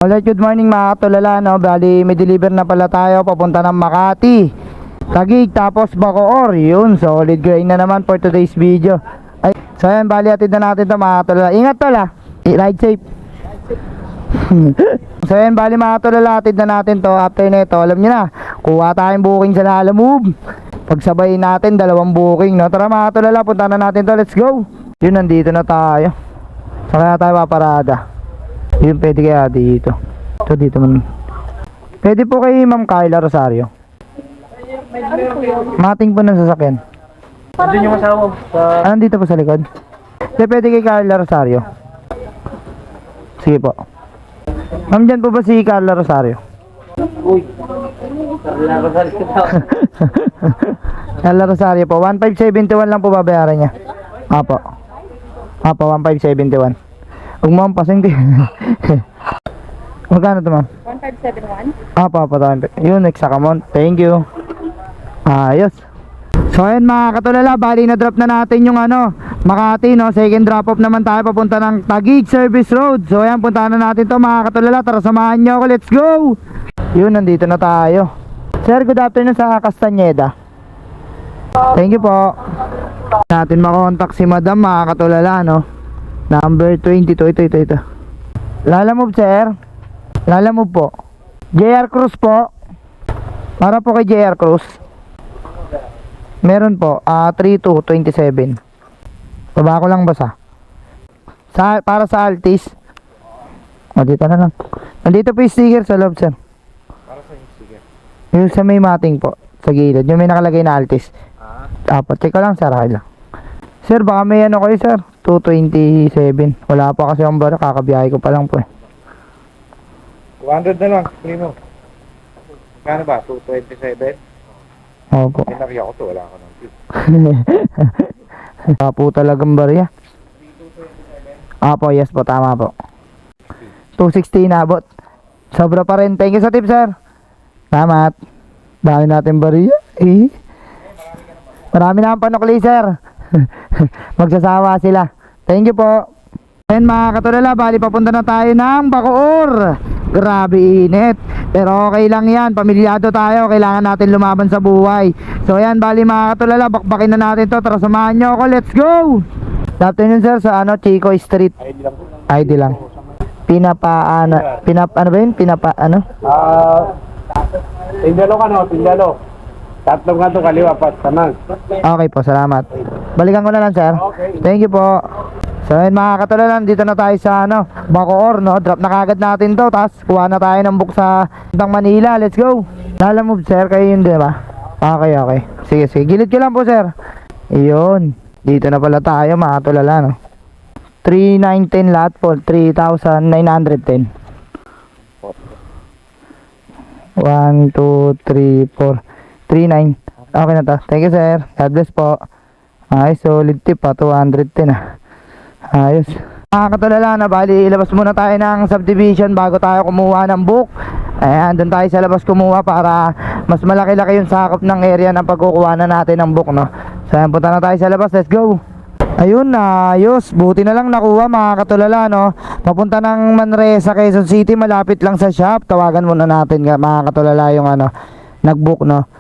Alright, good morning mga katulala, no? Bali, may deliver na pala tayo papunta ng Makati, Taguig, tapos Bacoor. Yun, solid grain na naman for today's video. Ay, so yan, bali atid na natin to mga katulala. Ingat tala, ride safe. So yan, bali mga katulala, atid na natin to. After nito, alam nyo na, kuha tayong booking sa Lalamove. Pagsabayin natin, 2 booking, no? Tara mga katulala, punta na natin to, let's go. Yun, nandito na tayo. So kaya tayo paparada. Yun, pwede kaya dito. Ito dito man. Pwede po kay Ma'am Carla Rosario. Mating po ng sasakyan. Doon yung asawa sa... Anong dito po sa likod? Hindi, pwede kay Carla Rosario. Sige po. Ma'am, dyan po ba si Carla Rosario? Uy! Carla Rosario ka. Carla Rosario po. 1571 lang po babayaran niya. Apo. Apo, 1571. Huwag mo ang pasing din. Magkano to, ma'am? 1571. Apo. Yun, next amount. Thank you. Ayos. So ayun mga katulala, bali na drop na natin yung Makati, no? Second drop off naman tayo papunta ng Taguig Service Road. So ayan, puntahan na natin to mga katulala. Tara, samahan nyo ako, let's go. Yun, nandito na tayo. Sir, good afternoon sa Castañeda. Thank you po. Natin makontak si madam mga katulala, no? Number 22, ito. Lalamove, sir. Lalamove po. JR Cruz po. Para po kay JR Cruz. Meron po, 3227. Baba ko lang basa. Para sa Altis. O, dito na lang. Nandito po yung sticker sa loob, sir. Para sa yung sticker? Yung sa may mating po. Sa gilid. Yung may nakalagay na Altis. Check ko lang, sir. Okay lang. Sir, baka may kayo, sir. 227. Wala pa kasi ang bara. Kakabiyahe ko pa lang po eh. 200 na lang, primo. Kano ba? 227? Opo. Pinakya ko to, wala ka ng tip. Po talagang barya. Apo, yes po, tama po. 260 na abot. Sobra pa rin. Thank you sa tip, sir. Salamat. Dami natin barya. Marami na ang panukli, sir. Magsasawa sila. Thank you po. Ayan mga katulala, bali papunta na tayo ng Bacoor. Grabe init. Pero okay lang yan, pamilyado tayo. Kailangan natin lumaban sa buhay. So ayan, bali mga katulala, bakbakin na natin to. Tara, samahan nyo ako, let's go. Good afternoon, sir, sa Chico Street. ID lang po. ID lang. Tindalo ka no, tindalo. Tatlong nga to, kaliwa, kanan. Okay po, salamat. Balikan ko na lang, sir. Okay. Thank you po. So ayun mga katulala, dito na tayo sa Bacoor, no? Drop na kagad natin to. Tapos kuha na tayo ng book sa Manila. Let's go. Lalamove, sir, kayo yun, di ba? Okay. Sige. Gilid ko lang po, sir. Iyon. Dito na pala tayo mga katulala, no? 3,910 lahat po. 3,910. 1, 2, 3, 4 3,900. Okay na to. Thank you, sir. God bless po. Ay, solid tip pa. 210 Ayos. Mga katulala, na bali ilabas muna tayo ng subdivision bago tayo kumuha ng book. Ayan, doon tayo sa labas kumuha para mas malaki-laki yung sakop ng area ng pagkukuha na natin ng book, no? So ayan, punta na tayo sa labas. Let's go. Ayun, ayos. Buti na lang nakuha mga katulala, no? Papunta ng Manresa, Quezon City. Malapit lang sa shop. Tawagan muna natin mga katulala yung nag-book, no?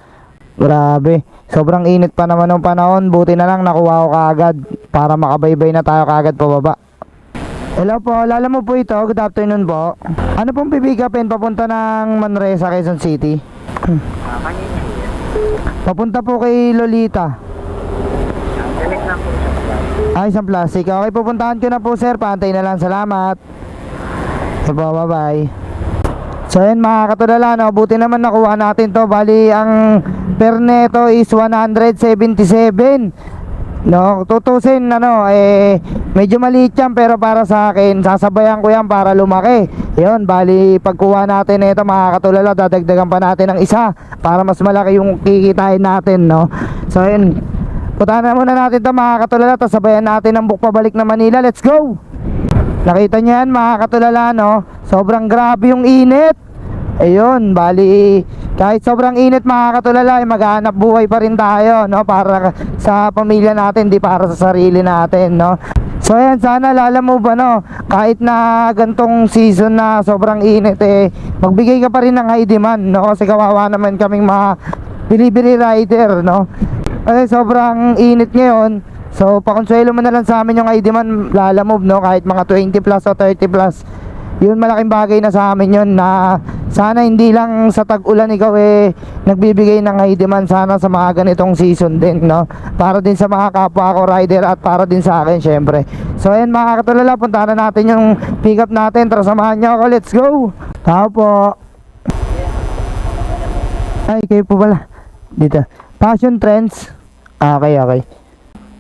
Grabe. Sobrang init pa naman ng panahon. Buti na lang nakuha ko kaagad para makabaybay na tayo kaagad pababa. Hello po, Lalamove po ito. Good afternoon po. Ano pong pipick upin papunta ng Manresa, Quezon City? Papunta po kay Lolita. Isang plastic. Okay, pupuntahan ko na po, sir. Pantay na lang. Salamat. So po, bye-bye. So yun mga katulala, no? Buti naman nakuha natin to. Bali ang per neto is 177. No, tutusin medyo maliit yan, pero para sa akin sasabayan ko yan para lumaki. Yun, bali pagkuha natin ito mga katulala, dadagdagan pa natin ng isa para mas malaki yung kikitain natin, no? So yun, puntahan na muna natin ito mga katulala, tapos sabayan natin ang book pabalik na Manila. Let's go. Nakita nyo yan mga katulala, no? Sobrang grabe yung init. Ayun, bali kahit sobrang init mga katulala, maghahanap buhay pa rin tayo, no? Para sa pamilya natin, di para sa sarili natin, no? So ayan, sana lalamove ano, kahit na gantong season na sobrang init magbigay ka pa rin ng high demand, no? Kasi kawawa naman kaming mga delivery rider, no? Kasi sobrang init ngayon. So pakonsuelo mo na lang sa amin yung high demand lalamove, no? Kahit mga 20 plus o 30 plus. Yun, malaking bagay na sa amin yun, na sana hindi lang sa tag-ulan ikaw nagbibigay ng high demand, sana sa mga ganitong season din, no? Para din sa mga kapwa ko rider at para din sa akin syempre. So ayun mga katulala, puntahan na natin yung pick up natin. Tara, samahan nyo ako, let's go! Tao po. Ay, kayo po pala dito. Fashion Trends. Okay, okay.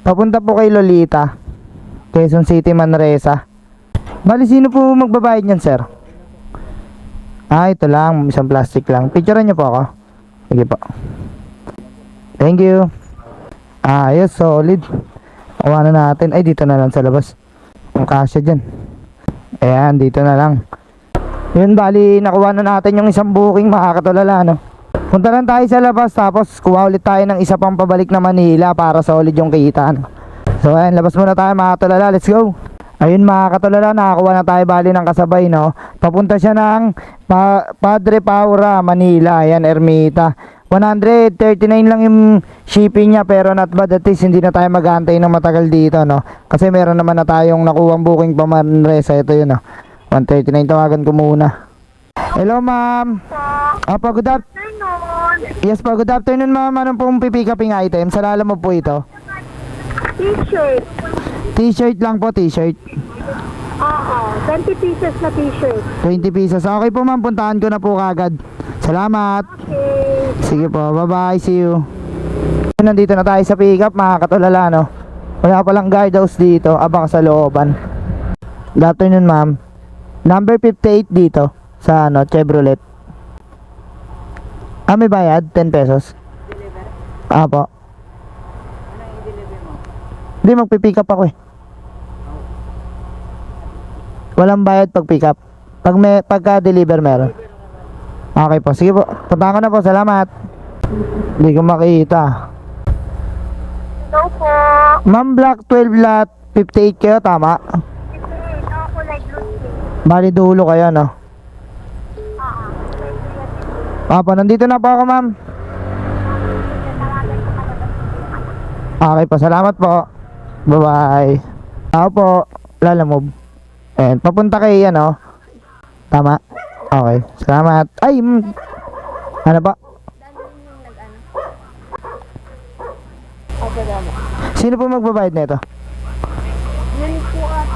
Papunta po kay Lolita, Quezon City, Manresa. Bali, sino po magbabayad niyan, sir? Ito lang, isang plastic lang. Picturean niyo po ako. Sige po. Thank you. Ayos, solid. Awa na natin. Ay, dito na lang sa labas. Ang kasya dyan. Ayan, dito na lang. Yun, bali, nakuha na natin yung isang booking, makakatulala, no? Punta lang tayo sa labas, tapos kuha ulit tayo ng isa pang pabalik na Manila para solid yung kita, no? So, ayan, labas muna tayo, makakatulala. Let's go! Ayun mga katulala, nakakuha na tayo bali ng kasabay, no? Papunta siya ng Padre Paura, Manila. Ayan, Ermita. 139 lang yung shipping niya, pero not bad, at least hindi na tayo mag-aantay ng matagal dito, no? Kasi meron naman na tayong nakuwang booking pa Manresa. Ito yun, no? 139, tawagan ko muna. Hello, ma'am. Opo, good afternoon. Yes po, good afternoon, ma'am. Anong pong pipick uping item? Sa lala mo po ito? T-shirt. T-shirt lang po, t-shirt. Oo, 20 pieces na t-shirt. 20 pieces. Okay po, ma'am, puntahan ko na po kagad. Salamat. Okay. Sige po, bye-bye, see you. Nandito na tayo sa pick up, mga katulala, no? Wala palang guardhouse dito, abang sa looban. Good afternoon, ma'am. Number 58 dito sa Chevrolet. May bayad? 10 pesos. Apo. Hindi, magpipick up ako Walang bayad pag pick up. Pagka-deliver meron. Okay po, sige po. Punta ko na po, salamat. Hindi ko makita. Hello po. Ma'am, Black 12 lot, 58 kayo, tama? Ito ako like blue. Bali dulo kayo, no? Apo, nandito na po ako, ma'am. Okay po, salamat po. Bye-bye. Ako po, lalamove. And papunta kay tama? Okay, salamat. Ay, ano ba? Sino po magbabayad nito?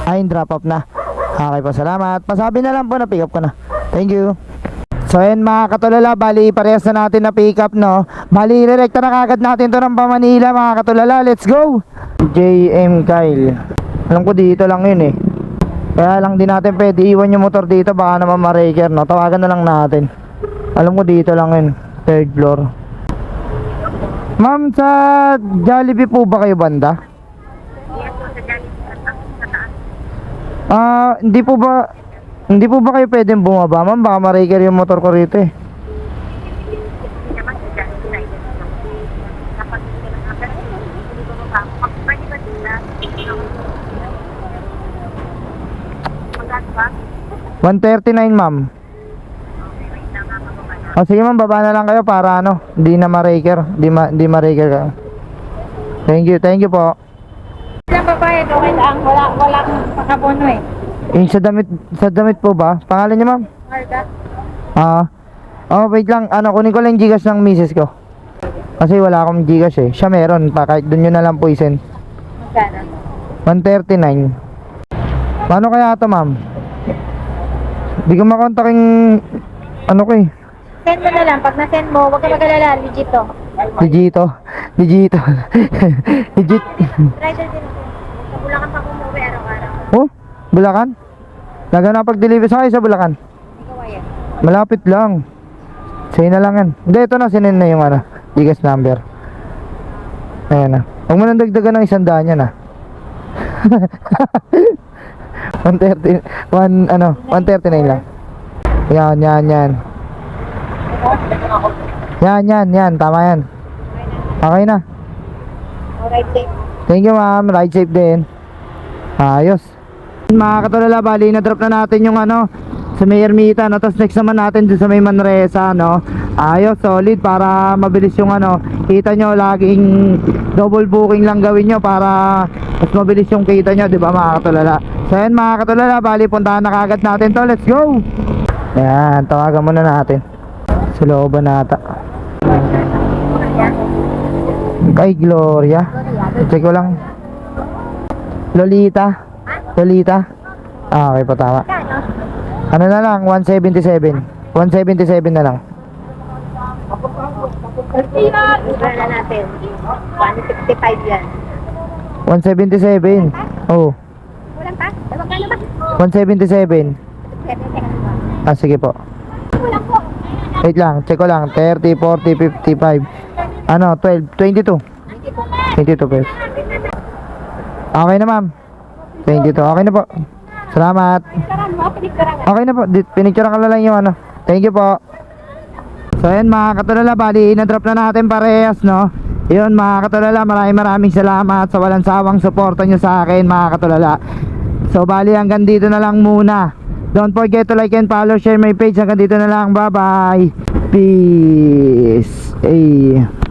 Ay, drop off na. Okay po, salamat. Pasabi na lang po na pick up ko na. Thank you. So ayan mga katulala, bali parehas na natin na pick up, no? Bali direkta na kagad natin to ng Manila, mga katulala. Let's go! JM Kyle. Alam ko dito lang yun Kaya lang din natin pwede iwan yung motor dito, baka naman ma-raker, no? Tawagan na lang natin. Alam ko dito lang yun, 3rd floor. Ma'am, sa Jollibee po ba kayo banda? Hindi po ba kayo pwedeng bumaba, ma'am? Baka ma-raker yung motor ko rito $139, ma'am. Sige ma'am, baba na lang kayo para hindi na ma-raker. Hindi ma-raker ka. Thank you po. Ilang babayad, okay lang. Wala akong pakabono Yung sa damit po ba? Pangalan niyo, ma'am? Marga? Wait lang. Kunin ko lang yung Gcash ng misis ko. Kasi wala akong Gcash Siya meron. Kahit doon nyo na lang po isend. Magkano? 139. Paano kaya ito, ma'am? Di ko makontaking Send mo na lang. Pag na-send mo, huwag ka mag-alala. Legit to. Legit. Legit. Rider din ako. Sa Bulacan pa umuwi araw-araw. Oh, Bulacan? Naga pag-deliver sa kayo sa Bulacan? Ikaw ayan. Malapit lang. Sa'yo na lang yan. Hindi, ito na, sinin na yung Gcash number. Ayan na. Huwag mo nang dagdagan ng 100 yan 139 lang. Yan. Yan. Tama yan. Okay na. Alright, safe. Thank you, ma'am. Ride safe din. Ayos. Mga katulala, bali na-drop na natin yung ano sa may Ermita, no? Tapos next naman natin dun sa may Manresa, no? Ayos, solid para mabilis yung ano. Kita nyo, laging double booking lang gawin nyo para mas mabilis yung kita nyo, di ba mga katulala? So yan mga katulala, bali puntahan na kagad natin to. Let's go! Yan, tawagan muna natin. Sa looban nata. Kay Gloria. Check ko lang. Lolita. Lolita. Ah, okay pa tama. Ano na lang, 177. 177 na lang. Iba na natin. 165 yan. 177. Oh, Walang pa? Magkano ba? 177. Ah, sige po. Walang po. Wait lang, check ko lang. 30, 40, 55. Ano, 12, 22. 22 pesos. Okay na ma'am. 22, okay na po. Salamat. Picturean mo, pinicturean nga. Okay na po, pinicture ko na lang yung ano. Thank you po. So yun mga katulala, bali na-drop na natin parehas, no? Yun mga katulala, maraming salamat sa walang sawang suporta nyo sa akin mga katulala. So bali hanggang dito na lang muna. Don't forget to like and follow, share my page. Hanggang dito na lang, bye bye. Peace. Hey.